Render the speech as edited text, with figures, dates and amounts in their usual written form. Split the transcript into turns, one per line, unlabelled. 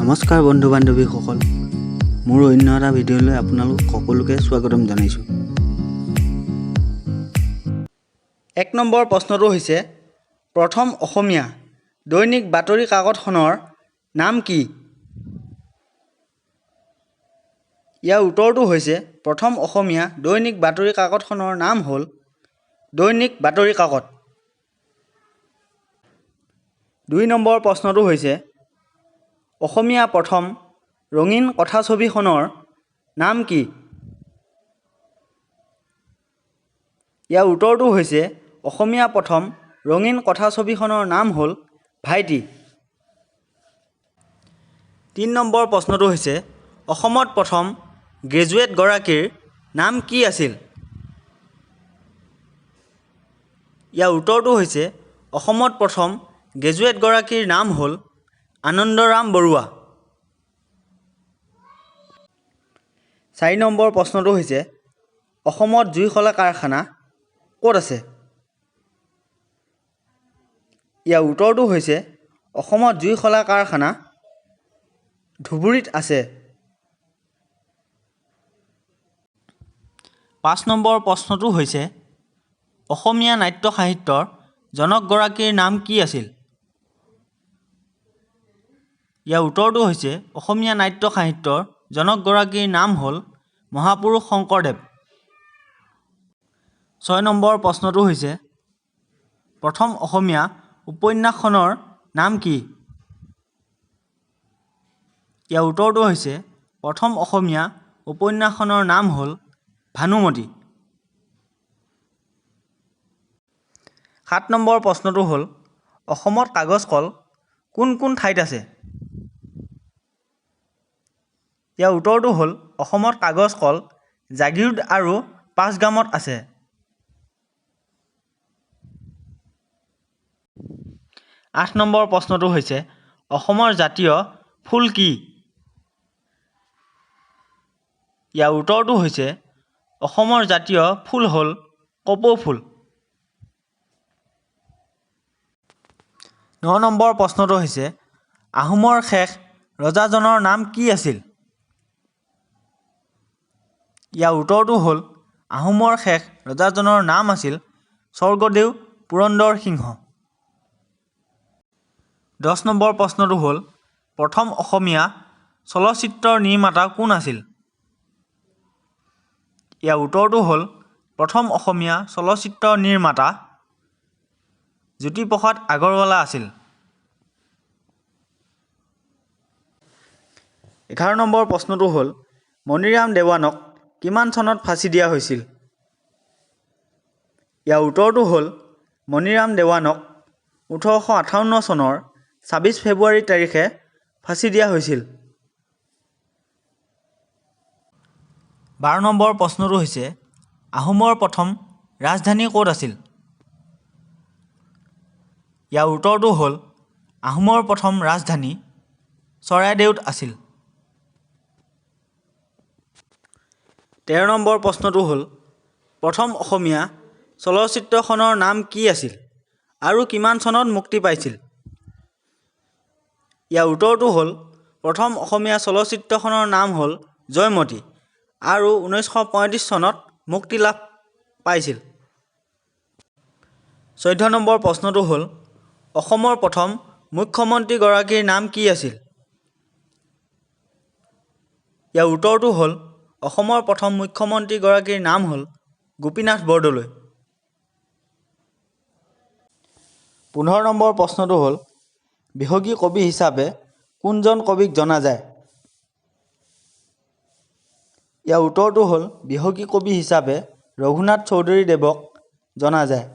নমস্কাৰ বন্ধু বান্ধৱীসকল, মোৰ অন্য এটা ভিডিঅ'লৈ আপোনালোক সকলোকে স্বাগতম জনাইছোঁ। ১ নম্বৰ প্ৰশ্নটো হৈছে প্ৰথম অসমীয়া দৈনিক বাতৰি কাকতখনৰ নাম কি? ইয়াৰ উত্তৰটো হৈছে প্ৰথম অসমীয়া দৈনিক বাতৰি কাকতখনৰ নাম হ'ল দৈনিক বাতৰি কাকত। ২ নম্বৰ প্ৰশ্নটো হৈছে অসমীয়া প্ৰথম ৰঙীন কথাছবিখনৰ নাম কি? ইয়াৰ উত্তৰটো হৈছে অসমীয়া প্ৰথম ৰঙীন কথাছবিখনৰ নাম হ'ল ভাইটি। ৩ নম্বৰ প্ৰশ্নটো হৈছে অসমত প্ৰথম গ্ৰেজুৱেটগৰাকীৰ নাম কি আছিল? ইয়াৰ উত্তৰটো হৈছে অসমত প্ৰথম গ্ৰেজুৱেটগৰাকীৰ নাম হ'ল আনন্দৰাম বৰুৱা। ৪ নম্বৰ প্ৰশ্নটো হৈছে অসমত জুইশলা কাৰখানা ক'ত আছে? ইয়াৰ উত্তৰটো হৈছে অসমত জুইশলা কাৰখানা ধুবুৰীত আছে। ৫ নম্বৰ প্ৰশ্নটো হৈছে অসমীয়া নাট্য সাহিত্যৰ জনকগৰাকীৰ নাম কি আছিল? ইয়াৰ উত্তৰটো হৈছে অসমীয়া নাট্য সাহিত্যৰ জনকগৰাকীৰ নাম হ'ল মহাপুৰুষ শংকৰদেৱ। ৬ নম্বৰ প্ৰশ্নটো হৈছে প্ৰথম অসমীয়া উপন্যাসখনৰ নাম কি? ইয়াৰ উত্তৰটো হৈছে প্ৰথম অসমীয়া উপন্যাসখনৰ নাম হ'ল ভানুমতী। ৭ নম্বৰ প্ৰশ্নটো হ'ল অসমত কাগজ কল কোন কোন ঠাইত আছে? ইয়াৰ উত্তৰটো হ'ল অসমত কাগজ কল জাগীৰোড আৰু পাঁচগামত আছে। ৮ নম্বৰ প্ৰশ্নটো হৈছে অসমৰ জাতীয় ফুল কি? ইয়াৰ উত্তৰটো হৈছে অসমৰ জাতীয় ফুল হ'ল কপৌ ফুল। ৯ নম্বৰ প্ৰশ্নটো হৈছে আহোমৰ শেষ ৰজাজনৰ নাম কি আছিল? ইয়াৰ উত্তৰটো হ'ল আহোমৰ শেষ ৰজাজনৰ নাম আছিল স্বৰ্গদেউ পুৰন্দৰ সিংহ। ১০ নম্বৰ প্ৰশ্নটো হ'ল প্ৰথম অসমীয়া চলচ্চিত্ৰৰ নিৰ্মাতা কোন আছিল? ইয়াৰ উত্তৰটো হ'ল প্ৰথম অসমীয়া চলচ্চিত্ৰৰ নিৰ্মাতা জ্যোতিপ্ৰসাদ আগৰৱালা আছিল। ১১ নম্বৰ প্ৰশ্নটো হ'ল মণিৰাম দেৱানক কিমান চনত ফাঁচি দিয়া হৈছিল? ইয়াৰ উত্তৰটো হ'ল মণিৰাম দেৱানক ১৮৫৮ চনৰ ২৬ ফেব্ৰুৱাৰী তাৰিখে ফাঁচি দিয়া হৈছিল। ১২ নম্বৰ প্ৰশ্নটো হৈছে আহোমৰ প্ৰথম ৰাজধানী ক'ত আছিল? ইয়াৰ উত্তৰটো হ'ল আহোমৰ প্ৰথম ৰাজধানী চৰাইদেউত আছিল। ১৩ নম্বৰ প্ৰশ্নটো হ'ল প্ৰথম অসমীয়া চলচ্চিত্ৰখনৰ নাম কি আছিল আৰু কিমান চনত মুক্তি পাইছিল? ইয়াৰ উত্তৰটো হ'ল প্ৰথম অসমীয়া চলচ্চিত্ৰখনৰ নাম হ'ল জয়মতী আৰু ১৯৩৫ চনত মুক্তি লাভ পাইছিল। ১৪ নম্বৰ প্ৰশ্নটো হ'ল অসমৰ প্ৰথম মুখ্যমন্ত্ৰীগৰাকীৰ নাম কি আছিল? ইয়াৰ উত্তৰটো হ'ল অসমৰ প্ৰথম মুখ্যমন্ত্ৰীগৰাকীৰ নাম হ'ল গোপীনাথ বৰদলৈ। ১৫ নম্বৰ প্ৰশ্নটো হ'ল বিহগী কবি হিচাপে কোনজন কবিক জনা যায়? ইয়াৰ উত্তৰটো হ'ল বিহগী কবি হিচাপে ৰঘুনাথ চৌধুৰীদেৱক জনা যায়।